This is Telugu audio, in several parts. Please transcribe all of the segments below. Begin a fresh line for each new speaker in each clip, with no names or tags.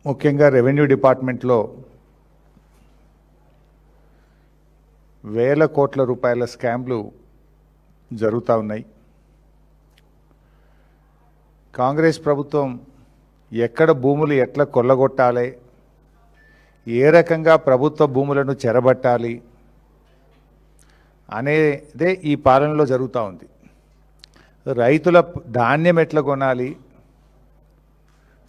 ముఖ్యంగా రెవెన్యూ డిపార్ట్మెంట్లో వేల కోట్ల రూపాయల స్కామ్లు జరుగుతూ ఉన్నాయి. కాంగ్రెస్ ప్రభుత్వం ఎక్కడ భూములు ఎట్లా కొల్లగొట్టాలి, ఏ రకంగా ప్రభుత్వ భూములను చెరబట్టాలి అనేదే ఈ పాలనలో జరుగుతూ ఉంది. రైతుల ధాన్యం ఎట్లా కొనాలి,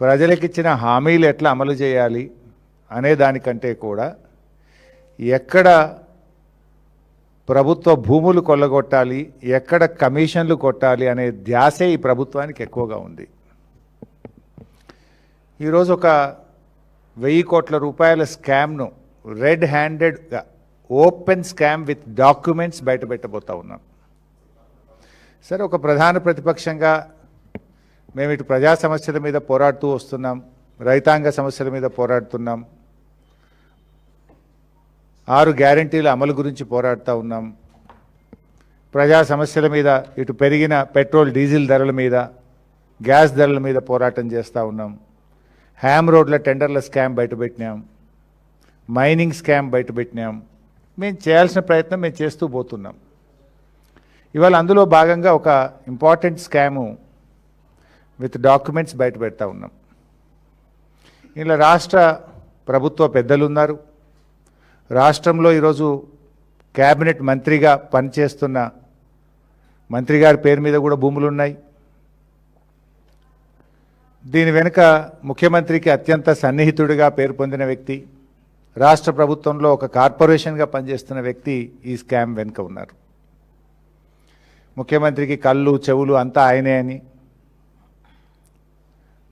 ప్రజలకిచ్చిన హామీలు ఎట్లా అమలు చేయాలి అనే దానికంటే కూడా ఎక్కడ ప్రభుత్వ భూములు కొల్లగొట్టాలి, ఎక్కడ కమిషన్లు కొట్టాలి అనే ధ్యాసే ఈ ప్రభుత్వానికి ఎక్కువగా ఉంది. ఈరోజు ఒక 1000 కోట్ల రూపాయల స్కామ్ను రెడ్ హ్యాండెడ్గా ఓపెన్ స్కామ్ విత్ డాక్యుమెంట్స్ బయటపెట్టబోతా ఉన్నాం. సరే, ఒక ప్రధాన ప్రతిపక్షంగా మేము ఇటు ప్రజా సమస్యల మీద పోరాడుతూ వస్తున్నాం, రైతాంగ సమస్యల మీద పోరాడుతున్నాం, 6 గ్యారంటీల అమలు గురించి పోరాడుతూ ఉన్నాం, ప్రజా సమస్యల మీద ఇటు పెరిగిన పెట్రోల్ డీజిల్ ధరల మీద, గ్యాస్ ధరల మీద పోరాటం చేస్తూ ఉన్నాం, హ్యామ్ రోడ్ల టెండర్ల స్కామ్ బయటపెట్టినాం, మైనింగ్ స్కామ్ బయటపెట్టినాం. మేము చేయాల్సిన ప్రయత్నం మేము చేస్తూ పోతున్నాం. ఇవాళ అందులో భాగంగా ఒక ఇంపార్టెంట్ స్కాము విత్ డాక్యుమెంట్స్ బయట పెడతా ఉన్నాం. ఇలా రాష్ట్ర ప్రభుత్వ పెద్దలు ఉన్నారు, రాష్ట్రంలో ఈరోజు క్యాబినెట్ మంత్రిగా పనిచేస్తున్న మంత్రి గారి పేరు మీద కూడా భూములు ఉన్నాయి. దీని వెనుక ముఖ్యమంత్రికి అత్యంత సన్నిహితుడిగా పేరు పొందిన వ్యక్తి, రాష్ట్ర ప్రభుత్వంలో ఒక కార్పొరేషన్గా పనిచేస్తున్న వ్యక్తి ఈ స్కామ్ వెనుక ఉన్నారు. ముఖ్యమంత్రికి కళ్ళు చెవులు అంతా ఆయనే అని,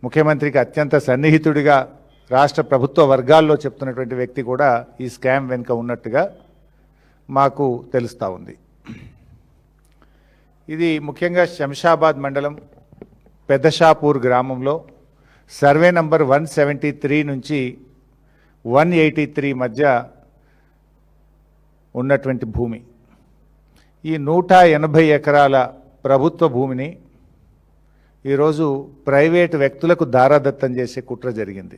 ముఖ్యమంత్రికి అత్యంత సన్నిహితుడిగా రాష్ట్ర ప్రభుత్వ వర్గాల్లో చెప్తున్నటువంటి వ్యక్తి కూడా ఈ స్కామ్ వెనుక ఉన్నట్టుగా మాకు తెలుస్తూ ఉంది. ఇది ముఖ్యంగా శంషాబాద్ మండలం పెద్దషాపూర్ గ్రామంలో సర్వే నంబర్ 173 నుంచి 183 మధ్య ఉన్నటువంటి భూమి. ఈ 180 ఎకరాల ప్రభుత్వ భూమిని ఈరోజు ప్రైవేటు వ్యక్తులకు దారాదత్తం చేసే కుట్ర జరిగింది.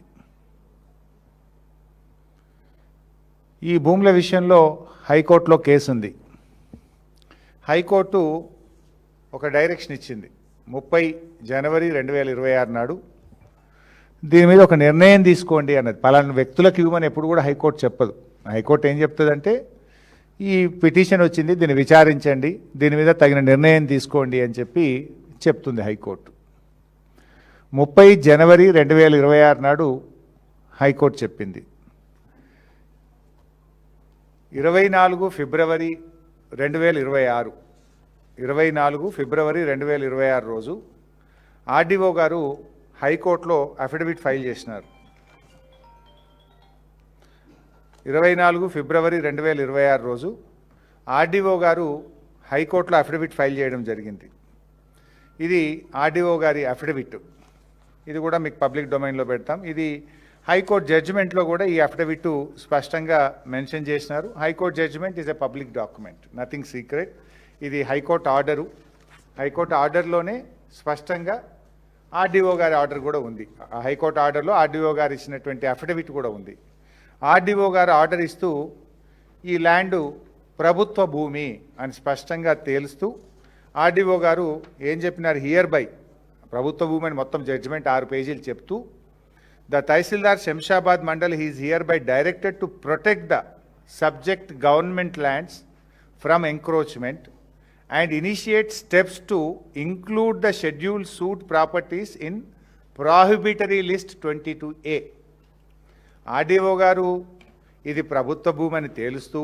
ఈ భూముల విషయంలో హైకోర్టులో కేసు ఉంది. హైకోర్టు ఒక డైరెక్షన్ ఇచ్చింది 30 జనవరి 2026 నాడు. దీని మీద ఒక నిర్ణయం తీసుకోండి అన్నది. పలానా వ్యక్తులకు ఇవ్వమని ఎప్పుడు కూడా హైకోర్టు చెప్పదు. హైకోర్టు ఏం చెప్తుందంటే, ఈ పిటిషన్ వచ్చింది, దీన్ని విచారించండి, దీని మీద తగిన నిర్ణయం తీసుకోండి అని చెప్పి చెప్తుంది హైకోర్టు. 30 జనవరి 2026 నాడు హైకోర్టు చెప్పింది. 24 ఫిబ్రవరి 2026 24 ఫిబ్రవరి 2026 రోజు ఆర్డీఓ గారు హైకోర్టులో అఫిడవిట్ ఫైల్ చేసినారు. 24 ఫిబ్రవరి 2026 రోజు ఆర్డీఓ గారు హైకోర్టులో అఫిడవిట్ ఫైల్ చేయడం జరిగింది. ఇది ఆర్డీఓ గారి అఫిడవిట్. ఇది కూడా మీకు పబ్లిక్ డొమైన్లో పెడతాం. ఇది హైకోర్టు జడ్జిమెంట్లో కూడా ఈ అఫిడవిట్ స్పష్టంగా మెన్షన్ చేసినారు. High court judgement is a public document, nothing secret. ఇది హైకోర్టు ఆర్డరు. హైకోర్టు ఆర్డర్లోనే స్పష్టంగా ఆర్డీఓ గారి ఆర్డర్ కూడా ఉంది. హైకోర్టు ఆర్డర్లో ఆర్డీఓ గారు ఇచ్చినటువంటి అఫిడవిట్ కూడా ఉంది. ఆర్డీఓ గారు ఆర్డర్ ఇస్తూ ఈ ల్యాండు ప్రభుత్వ భూమి అని స్పష్టంగా తేలుస్తూ ఆర్డీఓ గారు ఏం చెప్పినారు, హియర్ బై ప్రభుత్వ భూమి అని మొత్తం జడ్జిమెంట్ 6 పేజీలు చెప్తూ, the tahsildar Shamshabad mandal is hereby directed to protect the subject government lands from encroachment and initiate steps to include the scheduled suit properties in prohibitory list 22A. RDO గారు ఇది ప్రభుత్వ భూమని తేలుస్తూ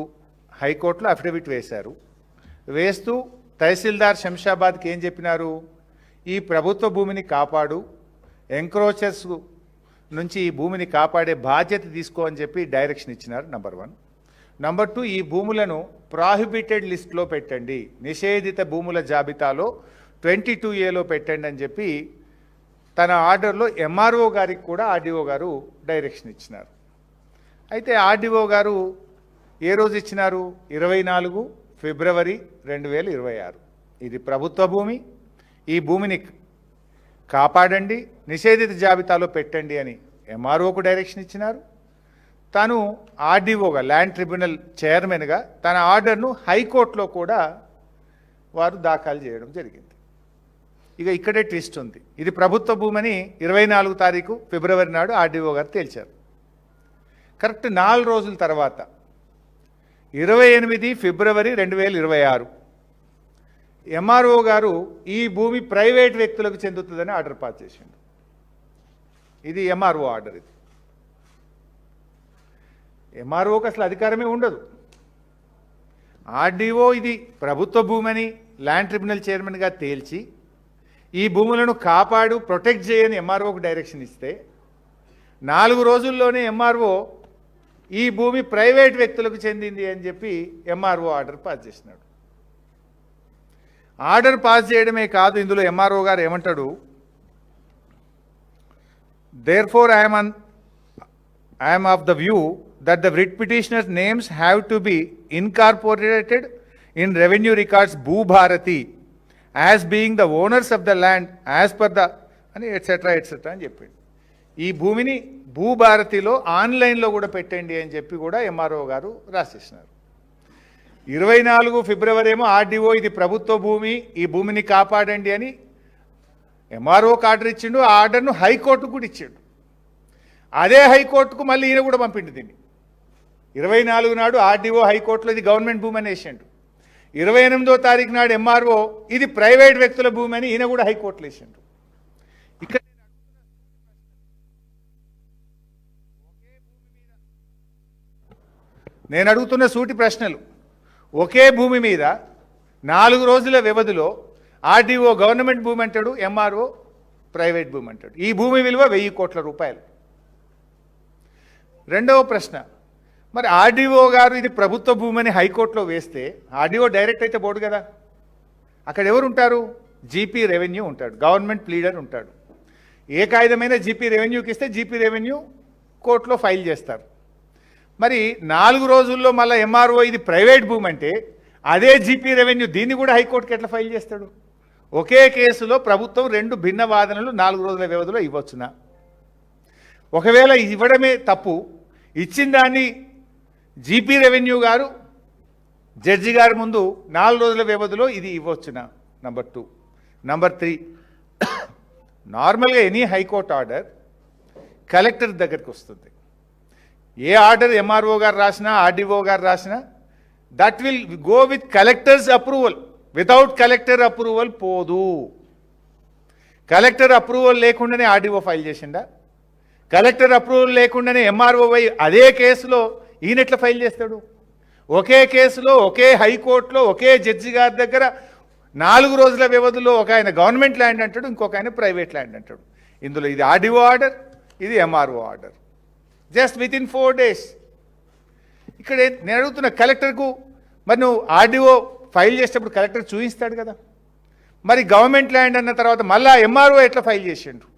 హైకోర్టులో అఫిడవిట్ వేశారు. వేస్తూ తహసీల్దార్ శంషాబాద్కి ఏం చెప్పినారు, ఈ ప్రభుత్వ భూమిని కాపాడు, ఎంక్రోచర్స్ నుంచి ఈ భూమిని కాపాడే బాధ్యత తీసుకో అని చెప్పి డైరెక్షన్ ఇచ్చినారు. నంబర్ 1. నంబర్ 2, ఈ భూములను ప్రాహిబిటెడ్ లిస్ట్లో పెట్టండి, నిషేధిత భూముల జాబితాలో 22Aలో పెట్టండి అని చెప్పి తన ఆర్డర్లో ఎంఆర్ఓ గారికి కూడా ఆర్డీఓ గారు డైరెక్షన్ ఇచ్చినారు. అయితే ఆర్డీఓ గారు ఏ రోజు ఇచ్చినారు, 24 ఫిబ్రవరి 2026. ఇది ప్రభుత్వ భూమి, ఈ భూమిని కాపాడండి, నిషేధిత జాబితాలో పెట్టండి అని ఎంఆర్ఓకు డైరెక్షన్ ఇచ్చినారు. తను ఆర్డీఓగా ల్యాండ్ ట్రిబ్యునల్ చైర్మన్గా తన ఆర్డర్ను హైకోర్టులో కూడా వారు దాఖలు చేయడం జరిగింది. ఇక ఇక్కడే ట్విస్ట్ ఉంది. ఇది ప్రభుత్వ భూమని 24 తారీఖు ఫిబ్రవరి నాడు ఆర్డీఓ గారు తేల్చారు. కరెక్ట్ 4 రోజుల తర్వాత 28 ఫిబ్రవరి 2026 ఎంఆర్ఓ గారు ఈ భూమి ప్రైవేట్ వ్యక్తులకు చెందుతుందని ఆర్డర్ పాస్ చేసిండు. ఇది ఎంఆర్ఓ ఆర్డర్. ఇది ఎంఆర్ఓకి అసలు అధికారమే ఉండదు. ఆర్డీఓ ఇది ప్రభుత్వ భూమని ల్యాండ్ ట్రిబ్యునల్ చైర్మన్గా తేల్చి ఈ భూములను కాపాడు ప్రొటెక్ట్ చేయని ఎంఆర్ఓకు డైరెక్షన్ ఇస్తే 4 రోజుల్లోనే ఎంఆర్ఓ ఈ భూమి ప్రైవేట్ వ్యక్తులకు చెందింది అని చెప్పి ఎంఆర్ఓ ఆర్డర్ పాస్ చేసినాడు. ఆర్డర్ పాస్ చేయడమే కాదు, ఇందులో ఎంఆర్ఓ గారు ఏమంటాడు, therefore I am of the view that the writ petitioner's names have to be incorporated in revenue records Bhubharati as being the owners of the land as per the అని ఎట్సెట్రా అని చెప్పింది. ఈ భూమిని భూభారతిలో ఆన్లైన్లో కూడా పెట్టండి అని చెప్పి కూడా ఎంఆర్ఓ గారు రాసేసినారు. 24 ఫిబ్రవరి ఏమో ఆర్డీఓ ఇది ప్రభుత్వ భూమి, ఈ భూమిని కాపాడండి అని ఎంఆర్ఓకి ఆర్డర్ ఇచ్చిండు. ఆ ఆర్డర్ను హైకోర్టుకు కూడా ఇచ్చిండు. అదే హైకోర్టుకు మళ్ళీ ఈయన కూడా పంపిండు. దీన్ని 24 నాడు ఆర్డీఓ హైకోర్టులో ఇది గవర్నమెంట్ భూమి అని వేసిండు. 28వ తారీఖు నాడు ఎంఆర్ఓ ఇది ప్రైవేట్ వ్యక్తుల భూమి అని ఈయన కూడా హైకోర్టులో వేసిండు. ఇక్కడ నేను అడుగుతున్న సూటి ప్రశ్నలు, ఒకే భూమి మీద 4 రోజుల వ్యవధిలో ఆర్డీఓ గవర్నమెంట్ భూమి అంటాడు, ఎంఆర్ఓ ప్రైవేట్ భూమి అంటాడు. ఈ భూమి విలువ 1000 కోట్ల రూపాయలు. రెండవ ప్రశ్న, మరి ఆర్డీఓ గారు ఇది ప్రభుత్వ భూమి అని హైకోర్టులో వేస్తే ఆర్డీఓ డైరెక్ట్ అయితే పోడు కదా. అక్కడ ఎవరు ఉంటారు? జీపీ రెవెన్యూ ఉంటాడు, గవర్నమెంట్ ప్లీడర్ ఉంటాడు. ఏ కాగితమైన జీపీ రెవెన్యూకి ఇస్తే జీపీ రెవెన్యూ కోర్టులో ఫైల్ చేస్తారు. మరి 4 రోజుల్లో మళ్ళీ ఎంఆర్ఓ ఇది ప్రైవేట్ భూమి అంటే అదే జీపీ రెవెన్యూ దీన్ని కూడా హైకోర్టుకి ఎట్లా ఫైల్ చేస్తాడు? ఒకే కేసులో ప్రభుత్వం 2 భిన్న వాదనలు 4 రోజుల వ్యవధిలో ఇవ్వచ్చునా? ఒకవేళ ఇవ్వడమే తప్పు, ఇచ్చిన దాన్ని జీపీ రెవెన్యూ గారు జడ్జి గారి ముందు 4 రోజుల వ్యవధిలో ఇది ఇవ్వచ్చునా? నంబర్ 2. నంబర్ 3, నార్మల్గా ఎనీ హైకోర్టు ఆర్డర్ కలెక్టర్ దగ్గరికి వస్తుంది. ఏ ఆర్డర్ ఎంఆర్ఓ గారు రాసినా ఆర్డీఓ గారు రాసినా that will go with collectors approval. Without collector approval పోదు. కలెక్టర్ అప్రూవల్ లేకుండానే ఆర్డీఓ ఫైల్ చేసిండా? కలెక్టర్ అప్రూవల్ లేకుండానే ఎంఆర్ఓ అదే కేసులో ఈయన ఎట్లా ఫైల్ చేస్తాడు? ఒకే కేసులో ఒకే హైకోర్టులో ఒకే జడ్జి గారి దగ్గర 4 రోజుల వ్యవధిలో ఒక ఆయన గవర్నమెంట్ ల్యాండ్ అంటాడు, ఇంకొక ఆయన ప్రైవేట్ ల్యాండ్ అంటాడు. ఇందులో ఇది ఆర్డీఓ ఆర్డర్, ఇది MRO order. Just with in 4 days. ఇక్కడ నేను అడుగుతున్న కలెక్టర్కు, మరి నువ్వు ఆర్డీఓ ఫైల్ చేసేటప్పుడు కలెక్టర్ చూపిస్తాడు కదా. మరి గవర్నమెంట్ ల్యాండ్ అన్న తర్వాత మళ్ళీ ఎంఆర్ఓ ఎట్లా ఫైల్ చేసిండ్రు?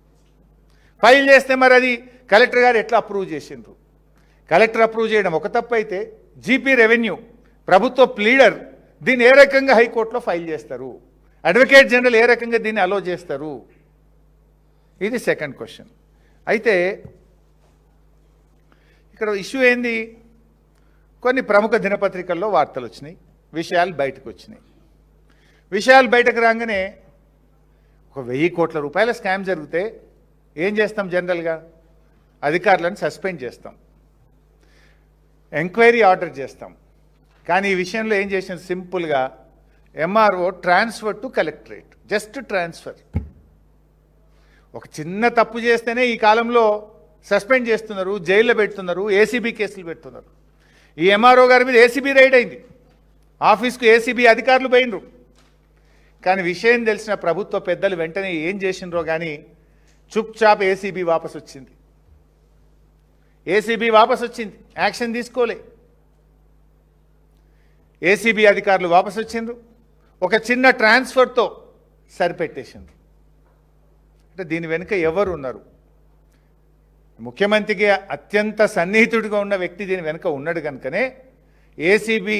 ఫైల్ చేస్తే మరి అది కలెక్టర్ గారు ఎట్లా అప్రూవ్ చేసిండ్రు? కలెక్టర్ అప్రూవ్ చేయడం ఒక తప్పు అయితే జీపీ రెవెన్యూ ప్రభుత్వ ప్లీడర్ దీన్ని ఏ రకంగా హైకోర్టులో ఫైల్ చేస్తారు? అడ్వకేట్ జనరల్ ఏ రకంగా దీన్ని అలో చేస్తారు? ఇది సెకండ్ క్వశ్చన్. అయితే ఇక్కడ ఇష్యూ ఏంది? కొన్ని ప్రముఖ దినపత్రికల్లో వార్తలు వచ్చినాయి, విషయాలు బయటకు వచ్చినాయి. విషయాలు బయటకు రాగానే ఒక 1000 కోట్ల రూపాయల స్కామ్ జరిగితే ఏం చేస్తాం? జనరల్గా అధికారులను సస్పెండ్ చేస్తాం, ఎంక్వైరీ ఆర్డర్ చేస్తాం. కానీ ఈ విషయంలో ఏం చేసింది? సింపుల్గా MRO transfer to collectorate, just transfer. ఒక చిన్న తప్పు చేస్తేనే ఈ కాలంలో సస్పెండ్ చేస్తున్నారు, జైల్లో పెడుతున్నారు, ఏసీబీ కేసులు పెడుతున్నారు. ఈ ఎంఆర్ఓ గారి మీద ఏసీబీ రైడ్ అయింది, ఆఫీస్కు ఏసీబీ అధికారులు పోయినరు. కానీ విషయం తెలిసిన ప్రభుత్వ పెద్దలు వెంటనే ఏం చేసినరో కానీ చుప్ చాప్ ఏసీబీ వాపసు వచ్చింది. ఏసీబీ వాపసు వచ్చింది, యాక్షన్ తీసుకోలే. ఏసీబీ అధికారులు వాపసు వచ్చిండ్రు, ఒక చిన్న ట్రాన్స్ఫర్తో సరిపెట్టేసిండ్రు. అంటే దీని వెనుక ఎవరు ఉన్నారు? ముఖ్యమంత్రికి అత్యంత సన్నిహితుడిగా ఉన్న వ్యక్తి దీని వెనుక ఉన్నాడు కనుకనే ఏసీబీ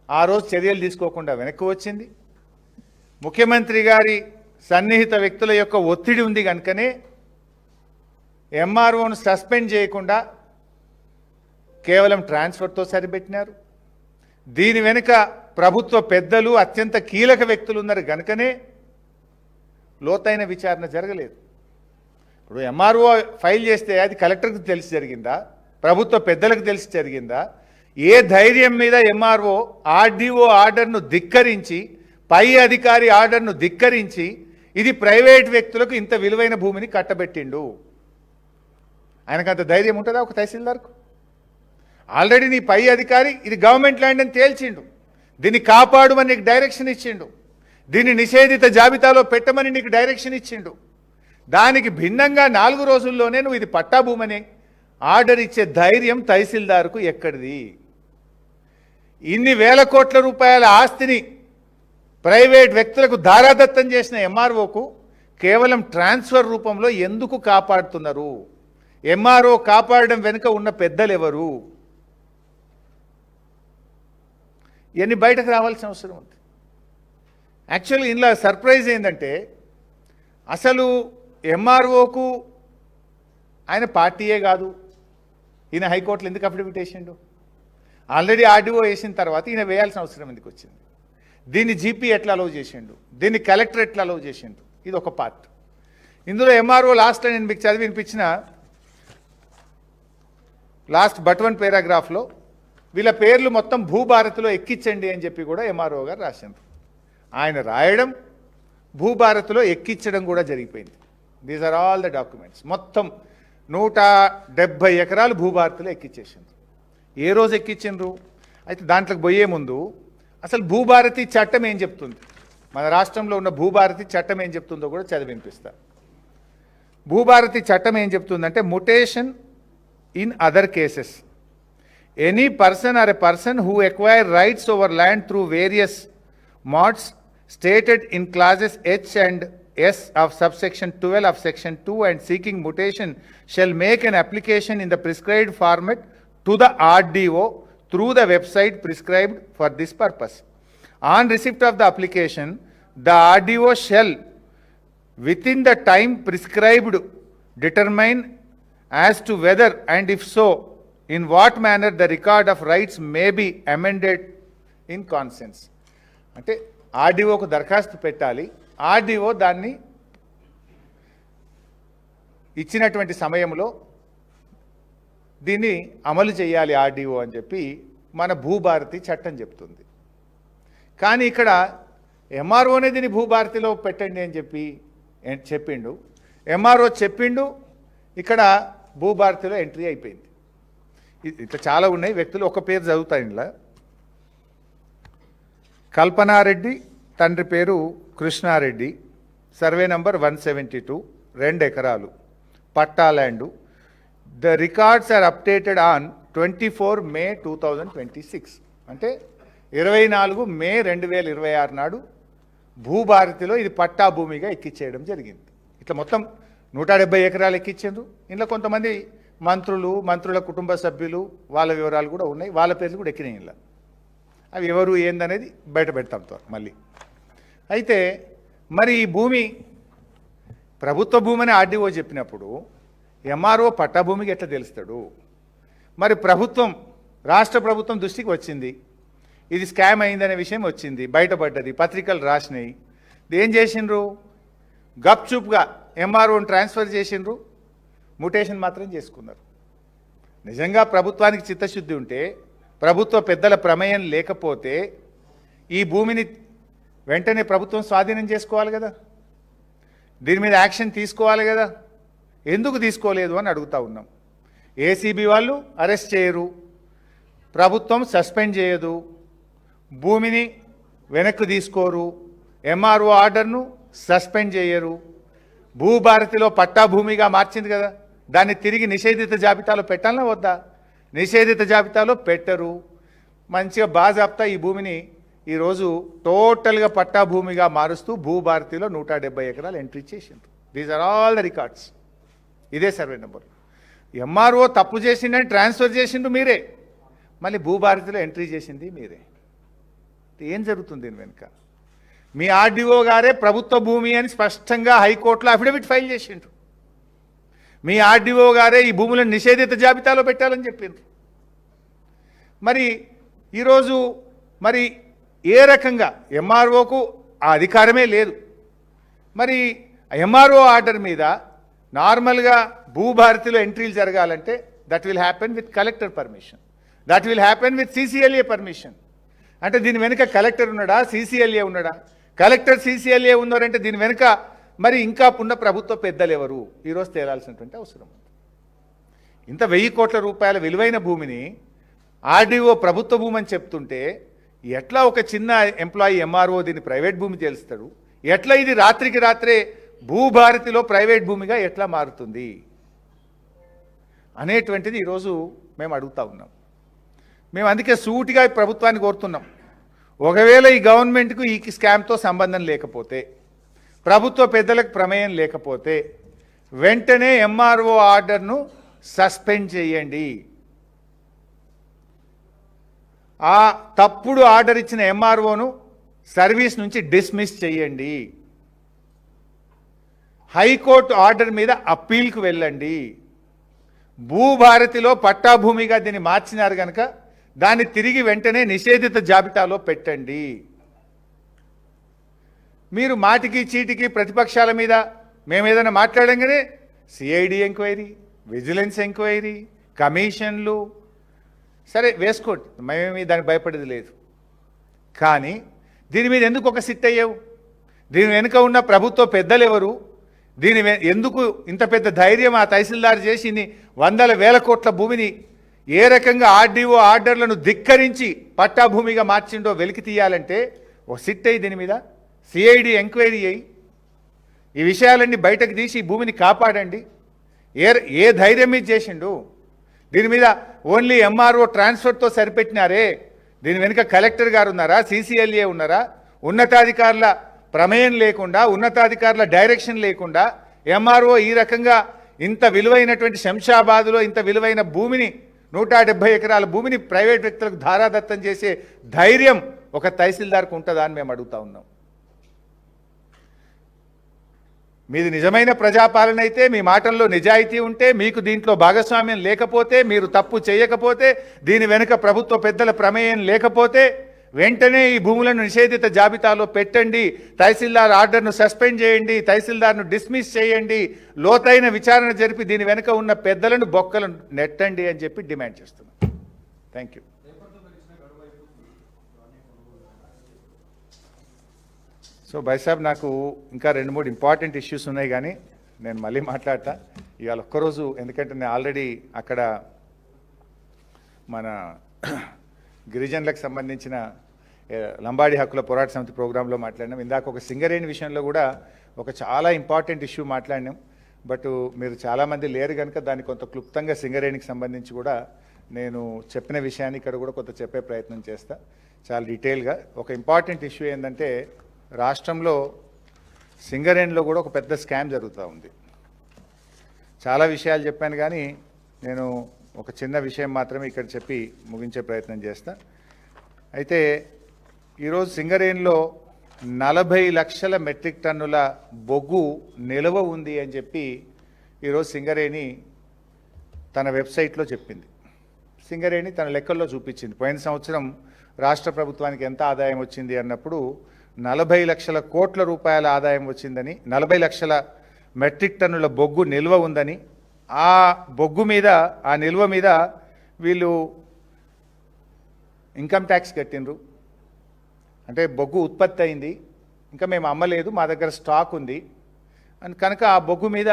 ఆ రోజు చర్యలు తీసుకోకుండా వెనక్కి వచ్చింది. ముఖ్యమంత్రి గారి సన్నిహిత వ్యక్తుల యొక్క ఒత్తిడి ఉంది కనుకనే ఎంఆర్ఓను సస్పెండ్ చేయకుండా కేవలం ట్రాన్స్ఫర్తో సరిపెట్టినారు. దీని వెనుక ప్రభుత్వ పెద్దలు అత్యంత కీలక వ్యక్తులు ఉన్నారు గనుకనే లోతైన విచారణ జరగలేదు. ఇప్పుడు ఎంఆర్ఓ ఫైల్ చేస్తే అది కలెక్టర్కి తెలిసి జరిగిందా, ప్రభుత్వ పెద్దలకు తెలిసి జరిగిందా? ఏ ధైర్యం మీద ఎంఆర్ఓ ఆర్డీఓ ఆర్డర్ను ధిక్కరించి, పై అధికారి ఆర్డర్ను ధిక్కరించి ఇది ప్రైవేట్ వ్యక్తులకు ఇంత విలువైన భూమిని కట్టబెట్టిండు? ఆయనకంత ధైర్యం ఉంటుందా ఒక తహసీల్దార్కు? ఆల్రెడీ నీ పై అధికారి ఇది గవర్నమెంట్ ల్యాండ్ అని తేల్చిండు, దీన్ని కాపాడుమని నీకు డైరెక్షన్ ఇచ్చిండు, దీన్ని నిషేధిత జాబితాలో పెట్టమని నీకు డైరెక్షన్ ఇచ్చిండు. దానికి భిన్నంగా 4 రోజుల్లోనే నువ్వు ఇది పట్టా భూమని ఆర్డర్ ఇచ్చే ధైర్యం తహసీల్దార్కు ఎక్కడిది? ఇన్ని వేల కోట్ల రూపాయల ఆస్తిని ప్రైవేట్ వ్యక్తులకు ధారాదత్తం చేసిన ఎంఆర్ఓకు కేవలం ట్రాన్స్ఫర్ రూపంలో ఎందుకు కాపాడుతున్నారు? ఎంఆర్ఓ కాపాడడం వెనుక ఉన్న పెద్దలు ఎవరు? ఇవన్నీ బయటకు రావాల్సిన అవసరం ఉంది. యాక్చువల్లీ ఇందులో సర్ప్రైజ్ ఏంటంటే అసలు ఎంఆర్ఓకు ఆయన పార్టీయే కాదు. ఈయన హైకోర్టులో ఎందుకు అఫిడవిట్ వేసిండు? ఆల్రెడీ ఆర్డీఓ వేసిన తర్వాత ఈయన వేయాల్సిన అవసరం ఎందుకు వచ్చింది? దీన్ని జీపీ ఎట్లా అలౌ చేసిండు, దీన్ని కలెక్టర్ ఎట్లా అలౌ చేసిండు? ఇది ఒక పార్ట్. ఇందులో ఎంఆర్ఓ లాస్ట్లో నేను మీకు చదివి వినిపించిన లాస్ట్ బట్ 1 పేరాగ్రాఫ్లో వీళ్ళ పేర్లు మొత్తం భూభారతిలో ఎక్కించండి అని చెప్పి కూడా ఎంఆర్ఓ గారు రాసిండ్రు. ఆయన రాయడం, భూభారతిలో ఎక్కించడం కూడా జరిగిపోయింది. These are all the documents. మొత్తం 170 ఎకరాలు భూభారతిలో ఎక్కించేసిండ్రు. ఏ రోజు ఎక్కించిండ్రు? అయితే దాంట్లోకి పోయే ముందు అసలు భూభారతి చట్టం ఏం చెప్తుంది, మన రాష్ట్రంలో ఉన్న భూభారతి చట్టం ఏం చెప్తుందో కూడా చదివి వినిపిస్తా. భూభారతి చట్టం ఏం చెప్తుందంటే, mutation in other cases, any person are a person who acquire rights over land through various mods stated in clauses H and S of subsection 12 of section 2 and seeking mutation shall make an application in the prescribed format to the RDO through the website prescribed for this purpose. On receipt of the application, the RDO shall within the time prescribed determine as to whether and if so in what manner the record of rights may be amended in consents. అంటే ఆర్డీఓకు దరఖాస్తు పెట్టాలి, ఆర్డీఓ దాన్ని ఇచ్చినటువంటి సమయంలో దీన్ని అమలు చేయాలి ఆర్డీఓ అని చెప్పి మన భూభారతి చట్టం చెప్తుంది. కానీ ఇక్కడ ఎంఆర్ఓనే దీన్ని భూభారతిలో పెట్టండి అని చెప్పి చెప్పిండు. ఎంఆర్ఓ చెప్పిండు, ఇక్కడ భూభారతిలో ఎంట్రీ అయిపోయింది. ఇట్లా చాలా ఉన్నాయి వ్యక్తులు, ఒక పేరు చదువుతాయి. ఇంట్లో కల్పనారెడ్డి, తండ్రి పేరు కృష్ణారెడ్డి, సర్వే నంబర్ 172, 2 ఎకరాలు patta land. The records are updated on 24 May 2026, అంటే 24 మే 2026 నాడు భూభారతిలో ఇది పట్టా భూమిగా ఎక్కించేయడం జరిగింది. ఇట్లా మొత్తం 170 ఎకరాలు ఎక్కించారు. ఇంట్లో కొంతమంది మంత్రులు, మంత్రుల కుటుంబ సభ్యులు, వాళ్ళ వివరాలు కూడా ఉన్నాయి, వాళ్ళ పేర్లు కూడా ఎక్కినాయి. ఇలా అవి ఎవరు ఏందనేది బయట పెడతాం మళ్ళీ. అయితే మరి ఈ భూమి ప్రభుత్వ భూమిని ఆర్డీఓ చెప్పినప్పుడు ఎంఆర్ఓ పట్టా భూమికి ఎట్లా తెలుస్తాడు? మరి ప్రభుత్వం, రాష్ట్ర ప్రభుత్వం దృష్టికి వచ్చింది, ఇది స్కామ్ అయిందనే విషయం వచ్చింది, బయటపడ్డది, పత్రికలు రాసినాయి. ఏం చేసిండ్రు? గప్చుప్గా ఎంఆర్ఓని ట్రాన్స్ఫర్ చేసిండ్రు, ముటేషన్ మాత్రం చేసుకున్నారు. నిజంగా ప్రభుత్వానికి చిత్తశుద్ధి ఉంటే, ప్రభుత్వ పెద్దల ప్రమేయం లేకపోతే ఈ భూమిని వెంటనే ప్రభుత్వం స్వాధీనం చేసుకోవాలి కదా, దీని మీద యాక్షన్ తీసుకోవాలి కదా. ఎందుకు తీసుకోలేదు అని అడుగుతా ఉన్నాం. ఏసీబీ వాళ్ళు అరెస్ట్ చేయరు, ప్రభుత్వం సస్పెండ్ చేయదు, భూమిని వెనక్కి తీసుకోరు, ఎంఆర్ఓ ఆర్డర్ను సస్పెండ్ చేయరు, భూభారతిలో పట్టా భూమిగా మార్చింది కదా, దాన్ని తిరిగి నిషేధిత జాబితాలో పెట్టాలన్నా వద్దా? నిషేధిత జాబితాలో పెట్టరు. మంచిగా బాజాప్తా ఈ భూమిని ఈరోజు టోటల్గా పట్టా భూమిగా మారుస్తూ భూభారతిలో 170 ఎకరాలు ఎంట్రీ చేసిండ్రు. These are all the records. ఇదే సర్వే నెంబర్. ఎంఆర్ఓ తప్పు చేసిండని ట్రాన్స్ఫర్ చేసిండు మీరే, మళ్ళీ భూభారతిలో ఎంట్రీ చేసింది మీరే. ఏం జరుగుతుంది దీని వెనుక? మీ ఆర్డీఓ గారే ప్రభుత్వ భూమి అని స్పష్టంగా హైకోర్టులో అఫిడవిట్ ఫైల్ చేసిండ్రు. మీ ఆర్డీఓ గారే ఈ భూములను నిషేధిత జాబితాలో పెట్టాలని చెప్పిండ్రు. మరి ఈరోజు మరి ఏ రకంగా ఎంఆర్ఓకు ఆ అధికారమే లేదు. మరి ఎంఆర్ఓ ఆర్డర్ మీద నార్మల్గా భూభారతిలో ఎంట్రీలు జరగాలంటే that will happen with collector permission, that will happen with CCLA permission. అంటే దీని వెనుక కలెక్టర్ ఉన్నాడా, CCLA ఉన్నాడా? కలెక్టర్ CCLA ఉన్నారంటే దీని వెనుక మరి ఇంకా ఉన్న ప్రభుత్వ పెద్దలు ఎవరు ఈరోజు తేలాల్సినటువంటి అవసరం ఉంది. ఇంత 1000 కోట్ల రూపాయల విలువైన భూమిని ఆర్డీఓ ప్రభుత్వ భూమి అని చెప్తుంటే ఎట్లా ఒక చిన్న ఎంప్లాయీ ఎంఆర్ఓ దీన్ని ప్రైవేట్ భూమి తెలుస్తాడు? ఎట్లా ఇది రాత్రికి రాత్రే భూభారతిలో ప్రైవేట్ భూమిగా ఎట్లా మారుతుంది అనేటువంటిది ఈరోజు మేము అడుగుతా ఉన్నాం. మేము అందుకే సూటిగా ప్రభుత్వాన్ని కోరుతున్నాం, ఒకవేళ ఈ గవర్నమెంట్కు ఈ స్కామ్తో సంబంధం లేకపోతే, ప్రభుత్వ పెద్దలకు ప్రమేయం లేకపోతే వెంటనే ఎంఆర్ఓ ఆర్డర్ను సస్పెండ్ చేయండి. ఆ తప్పుడు ఆర్డర్ ఇచ్చిన ఎంఆర్ఓను సర్వీస్ నుంచి డిస్మిస్ చేయండి. హైకోర్టు ఆర్డర్ మీద అప్పీల్కు వెళ్ళండి. భూభారతిలో పట్టాభూమిగా దీన్ని మార్చినారు కనుక దాన్ని తిరిగి వెంటనే నిషేధిత జాబితాలో పెట్టండి. మీరు మాటికి చీటికి ప్రతిపక్షాల మీద మేము ఏదైనా మాట్లాడంగానే సిఐడి ఎంక్వైరీ, విజిలెన్స్ ఎంక్వైరీ, కమిషన్లు, సరే వేసుకోండి, మేమేమి దానికి భయపడేది లేదు. కానీ దీని మీద ఎందుకు ఒక సిట్ అయ్యావు? దీని వెనుక ఉన్న ప్రభుత్వ పెద్దలు ఎవరు? దీని ఎందుకు ఇంత పెద్ద ధైర్యం ఆ తహసీల్దార్ చేసి ఇన్ని వందల వేల కోట్ల భూమిని ఏ రకంగా ఆర్డీఓ ఆర్డర్లను ధిక్కరించి పట్టాభూమిగా మార్చిండో వెలికి తీయాలంటే ఒక సిట్ అయ్యి దీని మీద సిఐడి ఎంక్వైరీ అయ్యి ఈ విషయాలన్నీ బయటకు తీసి ఈ భూమిని కాపాడండి. ఏ ధైర్యం మీద చేసిండు? దీని మీద ఓన్లీ ఎంఆర్ఓ ట్రాన్స్ఫర్తో సరిపెట్టినారే, దీని వెనుక కలెక్టర్ గారు ఉన్నారా, CCLA ఉన్నారా? ఉన్నతాధికారుల ప్రమేయం లేకుండా, ఉన్నతాధికారుల డైరెక్షన్ లేకుండా ఎంఆర్ఓ ఈ రకంగా ఇంత విలువైనటువంటి శంషాబాద్లో ఇంత విలువైన భూమిని 170 ఎకరాల భూమిని ప్రైవేట్ వ్యక్తులకు ధారాదత్తం చేసే ధైర్యం ఒక తహసీల్దార్కు ఉంటుందా అని మేము అడుగుతా ఉన్నాం. మీది నిజమైన ప్రజాపాలన అయితే, మీ మాటల్లో నిజాయితీ ఉంటే, మీకు దీంట్లో భాగస్వామ్యం లేకపోతే, మీరు తప్పు చేయకపోతే, దీని వెనుక ప్రభుత్వ పెద్దల ప్రమేయం లేకపోతే వెంటనే ఈ భూములను నిషేధిత జాబితాలో పెట్టండి. తహసీల్దార్ ఆర్డర్ను సస్పెండ్ చేయండి, తహసీల్దార్ను డిస్మిస్ చేయండి, లోతైన విచారణ జరిపి దీని వెనుక ఉన్న పెద్దలను బొక్కలను నెట్టండి అని చెప్పి డిమాండ్ చేస్తున్నాం. Thank you. సో బైసాబ్, నాకు ఇంకా 2-3 ఇంపార్టెంట్ ఇష్యూస్ ఉన్నాయి, కానీ నేను మళ్ళీ మాట్లాడతా ఇవాళ ఒక్కరోజు. ఎందుకంటే నేను ఆల్రెడీ అక్కడ మన గిరిజనులకు సంబంధించిన లంబాడి హక్కుల పోరాట సమితి ప్రోగ్రాంలో మాట్లాడినాం. ఇందాక ఒక సింగరేణి విషయంలో కూడా ఒక చాలా ఇంపార్టెంట్ ఇష్యూ మాట్లాడినాం. బట్ మీరు చాలామంది లేరు కనుక దాన్ని కొంత క్లుప్తంగా సింగరేణికి సంబంధించి కూడా నేను చెప్పిన విషయాన్ని ఇక్కడ కూడా కొంత చెప్పే ప్రయత్నం చేస్తా చాలా డీటెయిల్గా. ఒక ఇంపార్టెంట్ ఇష్యూ ఏంటంటే, రాష్ట్రంలో సింగరేణిలో కూడా ఒక పెద్ద స్కామ్ జరుగుతూ ఉంది. చాలా విషయాలు చెప్పాను, కానీ నేను ఒక చిన్న విషయం మాత్రమే ఇక్కడ చెప్పి ముగించే ప్రయత్నం చేస్తా. అయితే ఈరోజు సింగరేణిలో 40 లక్షల మెట్రిక్ టన్నుల బొగ్గు నిల్వ ఉంది అని చెప్పి ఈరోజు సింగరేణి తన వెబ్సైట్లో చెప్పింది. సింగరేణి తన లెక్కల్లో చూపించింది. పోయిన సంవత్సరం రాష్ట్ర ప్రభుత్వానికి ఎంత ఆదాయం వచ్చింది అన్నప్పుడు 40 లక్షల కోట్ల రూపాయల ఆదాయం వచ్చిందని, 40 లక్షల మెట్రిక్ టన్నుల బొగ్గు నిల్వ ఉందని, ఆ బొగ్గు మీద, ఆ నిల్వ మీద వీళ్ళు ఇన్కమ్ ట్యాక్స్ కట్టినరు. అంటే బొగ్గు ఉత్పత్తి అయింది, ఇంకా మేము అమ్మలేదు, మా దగ్గర స్టాక్ ఉంది అని కనుక ఆ బొగ్గు మీద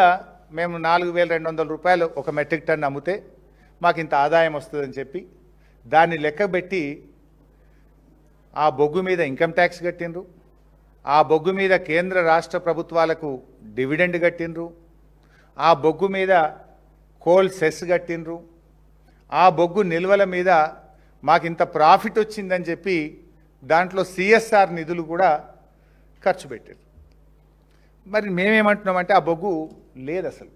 మేము 4,200 రూపాయలు ఒక మెట్రిక్ టన్ అమ్మితే మాకు ఇంత ఆదాయం వస్తుందని చెప్పి దాన్ని లెక్కబెట్టి ఆ బొగ్గు మీద ఇన్కమ్ ట్యాక్స్ కట్టినరు. ఆ బొగ్గు మీద కేంద్ర రాష్ట్ర ప్రభుత్వాలకు డివిడెండ్ కట్టినరు. ఆ బొగ్గు మీద కోల్ సెస్ కట్టినరు. ఆ బొగ్గు నిల్వల మీద మాకు ఇంత ప్రాఫిట్ వచ్చిందని చెప్పి దాంట్లో CSR నిధులు కూడా ఖర్చు పెట్టారు. మరి మేమేమంటున్నామంటే ఆ బొగ్గు లేదు, అసలు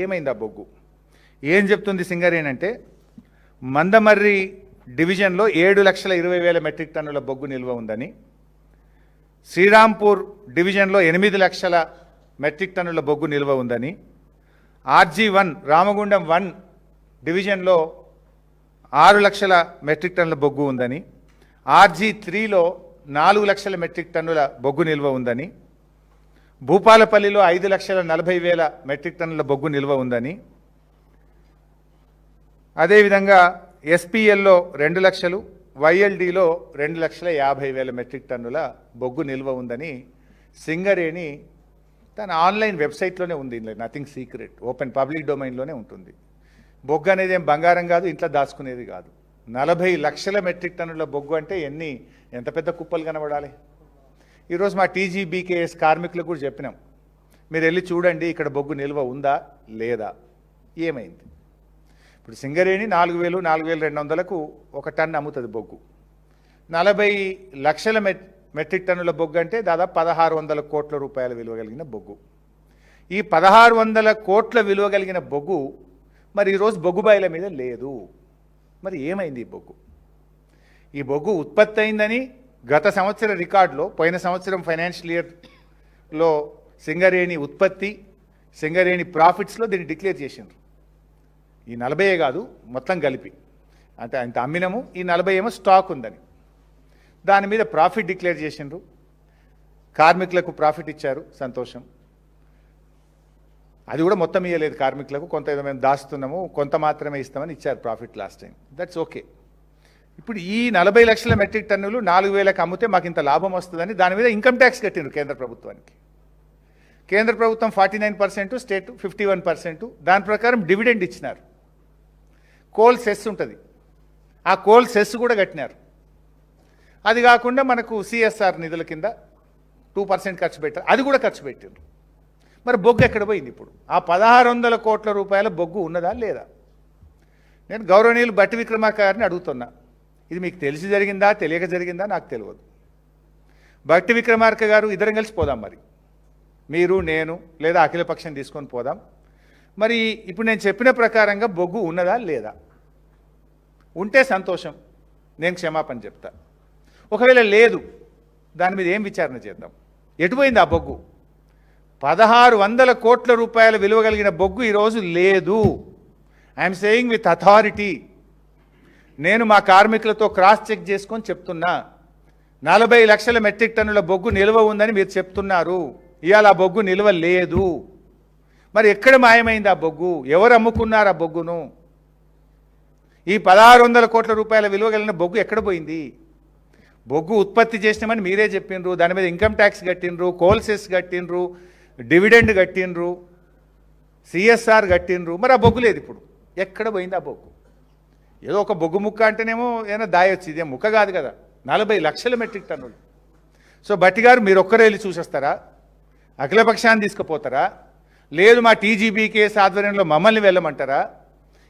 ఏమైంది ఆ బొగ్గు? ఏం చెప్తుంది సింగరేణి అంటే, మందమర్రి డివిజన్లో 7,20,000 మెట్రిక్ టన్నుల బొగ్గు నిల్వ ఉందని, శ్రీరాంపూర్ డివిజన్లో 8 లక్షల మెట్రిక్ టన్నుల బొగ్గు నిల్వ ఉందని, RG1 రామగుండం 1 డివిజన్లో 6 లక్షల మెట్రిక్ టన్నుల బొగ్గు ఉందని, RG3లో 4 లక్షల మెట్రిక్ టన్నుల బొగ్గు నిల్వ ఉందని, భూపాలపల్లిలో 5,40,000 మెట్రిక్ టన్నుల బొగ్గు నిల్వ ఉందని, అదేవిధంగా SPLలో 2 లక్షలు, YLDలో 2,50,000 మెట్రిక్ టన్నుల బొగ్గు నిల్వ ఉందని సింగరేణి తన ఆన్లైన్ వెబ్సైట్లోనే ఉంది. నథింగ్ సీక్రెట్, ఓపెన్ పబ్లిక్ డొమైన్లోనే ఉంటుంది. బొగ్గు అనేది ఏం బంగారం కాదు, ఇంట్లో దాచుకునేది కాదు. 40 లక్షల మెట్రిక్ టన్నుల బొగ్గు అంటే ఎంత పెద్ద కుప్పలు కనబడాలి. ఈరోజు మా TGBKS కార్మికులకు కూడా చెప్పినాం, మీరు వెళ్ళి చూడండి ఇక్కడ బొగ్గు నిల్వ ఉందా లేదా, ఏమైంది. ఇప్పుడు సింగరేణి 4,000, 4,200కు ఒక టన్ను అమ్ముతుంది బొగ్గు. 40 లక్షల మెట్రిక్ టన్నుల బొగ్గు అంటే దాదాపు 1,600 కోట్ల రూపాయల విలువ కలిగిన బొగ్గు. ఈ 1,600 కోట్ల విలువ కలిగిన బొగ్గు మరి ఈరోజు బొగ్గు బాయిల మీద లేదు. మరి ఏమైంది ఈ బొగ్గు? ఈ బొగ్గు ఉత్పత్తి అయిందని గత సంవత్సర రికార్డులో, పోయిన సంవత్సరం ఫైనాన్షియల్ ఇయర్లో సింగరేణి ఉత్పత్తి, సింగరేణి ప్రాఫిట్స్లో దీన్ని డిక్లేర్ చేసిండ్రు. ఈ 40 కాదు, మొత్తం కలిపి అంటే అంత అమ్మినము, ఈ 40 ఏమో స్టాక్ ఉందని దాని మీద ప్రాఫిట్ డిక్లేర్ చేసిండ్రు. కార్మికులకు ప్రాఫిట్ ఇచ్చారు, సంతోషం. అది కూడా మొత్తం ఇవ్వలేదు కార్మికులకు, కొంత ఏదో మేము దాస్తున్నాము, కొంత మాత్రమే ఇస్తామని ఇచ్చారు profit last time. That's okay. ఇప్పుడు ఈ 40 లక్షల మెట్రిక్ టన్నులు 4,000కి అమ్మితే మాకు ఇంత లాభం వస్తుందని దాని మీద ఇన్కమ్ ట్యాక్స్ కట్టిండ్రు కేంద్ర ప్రభుత్వానికి. కేంద్ర ప్రభుత్వం 49%, స్టేట్ 51%. దాని ప్రకారం డివిడెండ్ ఇచ్చినారు. కోల్ సెస్ ఉంటుంది, ఆ కోల్ సెస్ కూడా కట్టినారు. అది కాకుండా మనకు CSR నిధుల కింద 2% ఖర్చు పెట్టారు, అది కూడా ఖర్చు పెట్టారు. మరి బొగ్గు ఎక్కడ పోయింది? ఇప్పుడు ఆ 1,600 కోట్ల రూపాయల బొగ్గు ఉన్నదా లేదా? నేను గౌరవనీయులు భట్టి విక్రమార్క గారిని అడుగుతున్నా, ఇది మీకు తెలిసి జరిగిందా తెలియక జరిగిందా నాకు తెలియదు. భట్టి విక్రమార్క గారు, ఇద్దరం కలిసి పోదాం, మరి మీరు నేను లేదా అఖిలపక్షం తీసుకొని పోదాం. మరి ఇప్పుడు నేను చెప్పిన ప్రకారంగా బొగ్గు ఉన్నదా లేదా? ఉంటే సంతోషం, నేను క్షమాపణ చెప్తా. ఒకవేళ లేదు, దాని మీద ఏం విచారణ చేద్దాం. ఎటుపోయింది ఆ బొగ్గు? 1,600 కోట్ల రూపాయల విలువ కలిగిన బొగ్గు ఈరోజు లేదు. I'm saying with authority. నేను మా కార్మికులతో క్రాస్ చెక్ చేసుకొని చెప్తున్నా, 40 లక్షల మెట్రిక్ టన్నుల బొగ్గు నిల్వ ఉందని మీరు చెప్తున్నారు. ఇవాళ ఆ బొగ్గు నిల్వ లేదు. మరి ఎక్కడ మాయమైంది ఆ బొగ్గు? ఎవరు అమ్ముకున్నారు ఆ బొగ్గును? ఈ 1,600 కోట్ల రూపాయల విలువ కలిగిన బొగ్గు ఎక్కడ పోయింది? బొగ్గు ఉత్పత్తి చేసినామని మీరే చెప్పిండ్రు, దాని మీద ఇన్కమ్ ట్యాక్స్ కట్టిండ్రు, కోల్ సెస్ కట్టిండ్రు, డివిడెండ్ కట్టిండ్రు, CSR కట్టిండ్రు. మరి ఆ బొగ్గు లేదు. ఇప్పుడు ఎక్కడ పోయింది ఆ బొగ్గు? ఏదో ఒక బొగ్గు ముక్క అంటేనేమో ఏదైనా దాయొచ్చు, ఇదే ముక్క కాదు కదా, 40 లక్షల మెట్రిక్ టన్నులు. సో భట్టి గారు, మీరు ఒక్కరే వెళ్ళి చూసేస్తారా? అఖిలపక్షాన్ని తీసుకుపోతారా? లేదు మా TGBKS ఆధ్వర్యంలో మమ్మల్ని వెళ్ళమంటారా?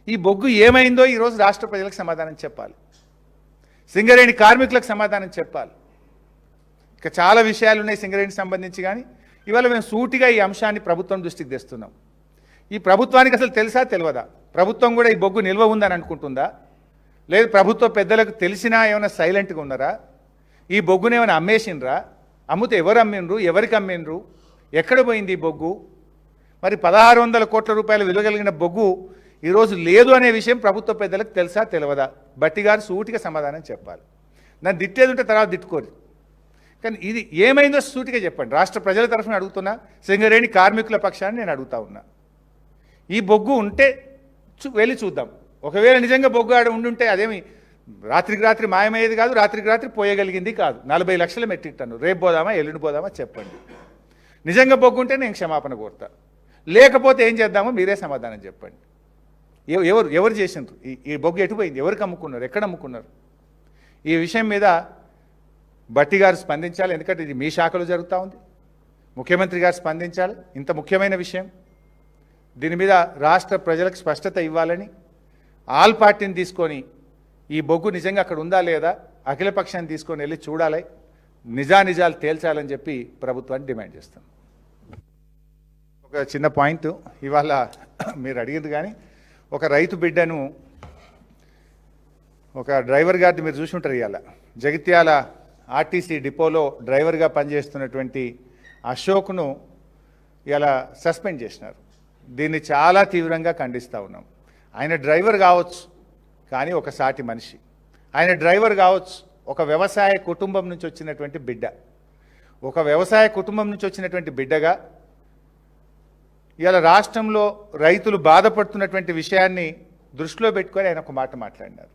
ఈ బొగ్గు ఏమైందో ఈరోజు రాష్ట్ర ప్రజలకు సమాధానం చెప్పాలి, సింగరేణి కార్మికులకు సమాధానం చెప్పాలి. ఇక చాలా విషయాలు ఉన్నాయి సింగరేణికి సంబంధించి, కానీ ఇవాళ మేము సూటిగా ఈ అంశాన్ని ప్రభుత్వం దృష్టికి తెస్తున్నాం. ఈ ప్రభుత్వానికి అసలు తెలుసా తెలియదా? ప్రభుత్వం కూడా ఈ బొగ్గు నిల్వ ఉందని అనుకుంటుందా? లేదు ప్రభుత్వ పెద్దలకు తెలిసినా ఏమైనా సైలెంట్గా ఉన్నారా? ఈ బొగ్గును ఏమైనా అమ్మేసిండ్రా? అమ్మితే ఎవరు అమ్మిండ్రు? ఎవరికి అమ్మిండ్రు? ఎక్కడ పోయింది ఈ బొగ్గు? మరి 1,600 కోట్ల రూపాయల విలువ కలిగిన బొగ్గు ఈరోజు లేదు అనే విషయం ప్రభుత్వ పెద్దలకు తెలుసా తెలియదా? భట్టి గారు సూటిగా సమాధానం చెప్పాలి. నన్ను తిట్టేది ఉంటే తర్వాత తిట్టుకోరు, కానీ ఇది ఏమైందో సూటిగా చెప్పండి. రాష్ట్ర ప్రజల తరఫున అడుగుతున్నా, సింగరేణి కార్మికుల పక్షాన్ని నేను అడుగుతా ఉన్నా. ఈ బొగ్గు ఉంటే వెళ్ళి చూద్దాం. ఒకవేళ నిజంగా బొగ్గు ఆడ ఉండుంటే అదేమి రాత్రికి రాత్రి మాయమయ్యేది కాదు, రాత్రికి రాత్రి పోయగలిగింది కాదు. 40 లక్షల మెట్రిక్ టన్ను. రేపు పోదామా ఎల్లుండి పోదామా చెప్పండి. నిజంగా బొగ్గు ఉంటే నేను క్షమాపణ కోరుతా, లేకపోతే ఏం చేద్దామో మీరే సమాధానం చెప్పండి. ఎవరు చేసిండ్రు? ఈ బొగ్గు ఎటుపోయింది? ఎవరికి అమ్ముకున్నారు? ఎక్కడ అమ్ముకున్నారు? ఈ విషయం మీద భట్టి గారు స్పందించాలి, ఎందుకంటే ఇది మీ శాఖలో జరుగుతూ ఉంది. ముఖ్యమంత్రి గారు స్పందించాలి. ఇంత ముఖ్యమైన విషయం, దీని మీద రాష్ట్ర ప్రజలకు స్పష్టత ఇవ్వాలని ఆల్ పార్టీని తీసుకొని ఈ బొగ్గు నిజంగా అక్కడ ఉందా లేదా అఖిలపక్షాన్ని తీసుకొని వెళ్ళి చూడాలి, నిజానిజాలు తేల్చాలని చెప్పి ప్రభుత్వాన్ని డిమాండ్ చేస్తాం. ఒక చిన్న పాయింట్ ఇవాళ మీరు అడిగింది, కానీ ఒక రైతు బిడ్డను, ఒక డ్రైవర్ గారిని మీరు చూసి ఉంటారు. ఇవాళ జగిత్యాల RTC డిపోలో డ్రైవర్గా పనిచేస్తున్నటువంటి అశోక్ను ఇలా సస్పెండ్ చేసినారు. దీన్ని చాలా తీవ్రంగా ఖండిస్తూ ఉన్నాం. ఆయన డ్రైవర్ కావచ్చు, కానీ ఒక సాటి మనిషి. ఆయన డ్రైవర్ కావచ్చు, ఒక వ్యవసాయ కుటుంబం నుంచి వచ్చినటువంటి బిడ్డ. ఒక వ్యవసాయ కుటుంబం నుంచి వచ్చినటువంటి బిడ్డగా ఇవాళ రాష్ట్రంలో రైతులు బాధపడుతున్నటువంటి విషయాన్ని దృష్టిలో పెట్టుకొని ఆయన ఒక మాట మాట్లాడినారు.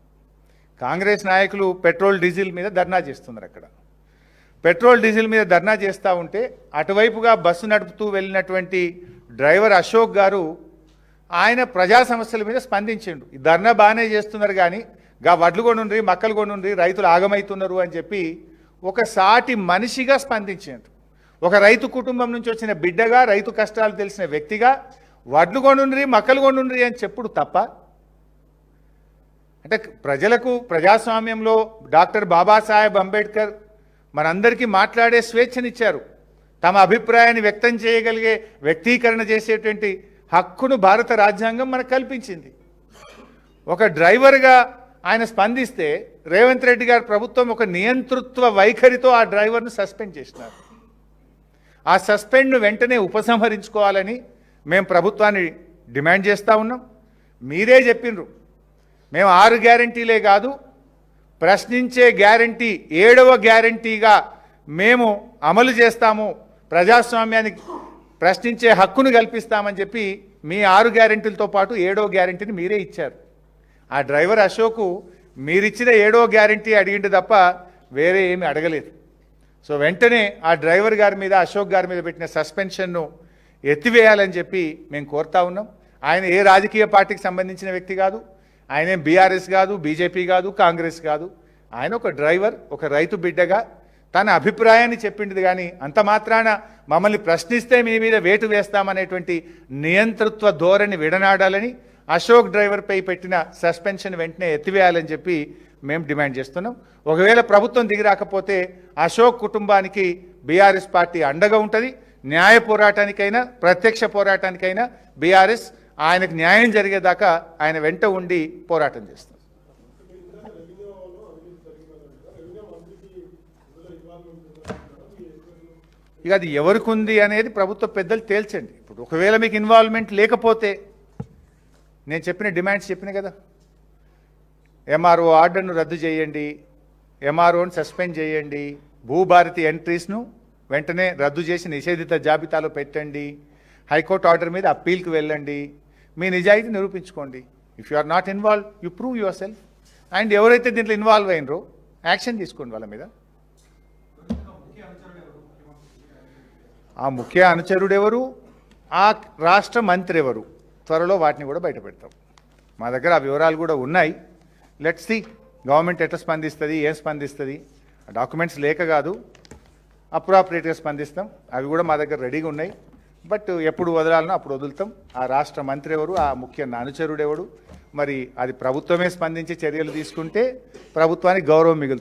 కాంగ్రెస్ నాయకులు పెట్రోల్ డీజిల్ మీద ధర్నా చేస్తున్నారు. అక్కడ పెట్రోల్ డీజిల్ మీద ధర్నా చేస్తూ ఉంటే అటువైపుగా బస్సు నడుపుతూ వెళ్ళినటువంటి డ్రైవర్ అశోక్ గారు ఆయన ప్రజా సమస్యల మీద స్పందించిండు. ఈ ధర్నా బాగానే చేస్తున్నారు కానీ గా వడ్లు కొనుండ్రి, మక్కలు కొనుండ్రి, రైతులు ఆగమవుతున్నారు అని చెప్పి ఒక సాటి మనిషిగా స్పందించాడు. ఒక రైతు కుటుంబం నుంచి వచ్చిన బిడ్డగా, రైతు కష్టాలు తెలిసిన వ్యక్తిగా వడ్లు కొనుండ్రి, మక్కలు కొనుండ్రి అని చెప్పుడు తప్ప? అంటే ప్రజలకు ప్రజాస్వామ్యంలో డాక్టర్ బాబాసాహెబ్ అంబేద్కర్ మనందరికీ మాట్లాడే స్వేచ్ఛనిచ్చారు. తమ అభిప్రాయాన్ని వ్యక్తం చేయగలిగే, వ్యక్తీకరణ చేసేటువంటి హక్కును భారత రాజ్యాంగం మనకు కల్పించింది. ఒక డ్రైవర్గా ఆయన స్పందిస్తే రేవంత్ రెడ్డి గారి ప్రభుత్వం ఒక నియంతృత్వ వైఖరితో ఆ డ్రైవర్ను సస్పెండ్ చేసినారు. ఆ సస్పెండ్ను వెంటనే ఉపసంహరించుకోవాలని మేము ప్రభుత్వాన్ని డిమాండ్ చేస్తూ ఉన్నాం. మీరే చెప్పిండ్రు, మేము 6 గ్యారంటీలే కాదు, ప్రశ్నించే గ్యారంటీ 7వ గ్యారంటీగా మేము అమలు చేస్తాము, ప్రజాస్వామ్యానికి ప్రశ్నించే హక్కును కల్పిస్తామని చెప్పి మీ 6 గ్యారంటీలతో పాటు 7వ గ్యారంటీని మీరే ఇచ్చారు. ఆ డ్రైవర్ అశోకు మీరిచ్చిన 7వ గ్యారంటీ అడిగిండు తప్ప వేరే ఏమి అడగలేదు. సో వెంటనే ఆ డ్రైవర్ గారి మీద, అశోక్ గారి మీద పెట్టిన సస్పెన్షన్ను ఎత్తివేయాలని చెప్పి మేము కోరుతా ఉన్నాం. ఆయన ఏ రాజకీయ పార్టీకి సంబంధించిన వ్యక్తి కాదు, ఆయన బీఆర్ఎస్ కాదు, బీజేపీ కాదు, కాంగ్రెస్ కాదు. ఆయన ఒక డ్రైవర్, ఒక రైతు బిడ్డగా తన అభిప్రాయాన్ని చెప్పింది. కానీ అంత మాత్రాన మమ్మల్ని ప్రశ్నిస్తే మీ మీద వేటు వేస్తామనేటువంటి నియంతృత్వ ధోరణి విడనాడాలని, అశోక్ డ్రైవర్పై పెట్టిన సస్పెన్షన్ వెంటనే ఎత్తివేయాలని చెప్పి మేము డిమాండ్ చేస్తున్నాం. ఒకవేళ ప్రభుత్వం దిగి రాకపోతే అశోక్ కుటుంబానికి బీఆర్ఎస్ పార్టీ అండగా ఉంటుంది. న్యాయ పోరాటానికైనా, ప్రత్యక్ష పోరాటానికైనా బీఆర్ఎస్ ఆయనకు న్యాయం జరిగేదాకా ఆయన వెంట ఉండి పోరాటం చేస్తాం. ఇక అది ఎవరికి ఉంది అనేది ప్రభుత్వ పెద్దలు తేల్చండి. ఇప్పుడు ఒకవేళ మీకు ఇన్వాల్వ్మెంట్ లేకపోతే నేను చెప్పిన డిమాండ్స్ చెప్పిన కదా, ఎంఆర్ఓ ఆర్డర్ను రద్దు చేయండి, ఎంఆర్ఓని సస్పెండ్ చేయండి, భూభారతి ఎంట్రీస్ను వెంటనే రద్దు చేసి నిషేధిత జాబితాలో పెట్టండి, హైకోర్టు ఆర్డర్ మీద అప్పీల్కి వెళ్ళండి, మీ నిజాయితీ నిరూపించుకోండి. If you are not involve, you prove yourself. And ఎవరైతే దీంట్లో ఇన్వాల్వ్ అయినరో యాక్షన్ తీసుకోండి వాళ్ళ మీద. ఆ ముఖ్య అనుచరుడు ఎవరు, ఆ రాష్ట్ర మంత్రి ఎవరు, త్వరలో వాటిని కూడా బయట పెడతాం. మా దగ్గర ఆ వివరాలు కూడా ఉన్నాయి. లెట్స్ సీ గవర్నమెంట్ ఎట్లా స్పందిస్తుంది, ఏం స్పందిస్తుంది. డాక్యుమెంట్స్ లేక కాదు, అప్రాపరేట్గా స్పందిస్తాం. అవి కూడా మా దగ్గర రెడీగా ఉన్నాయి. బట్ ఎప్పుడు వదలాలనో అప్పుడు వదులుతాం. ఆ రాష్ట్ర మంత్రి ఎవరు, ఆ ముఖ్య అనుచరుడు ఎవడు, మరి అది ప్రభుత్వమే స్పందించి చర్యలు తీసుకుంటే ప్రభుత్వానికి గౌరవం మిగులుతుంది.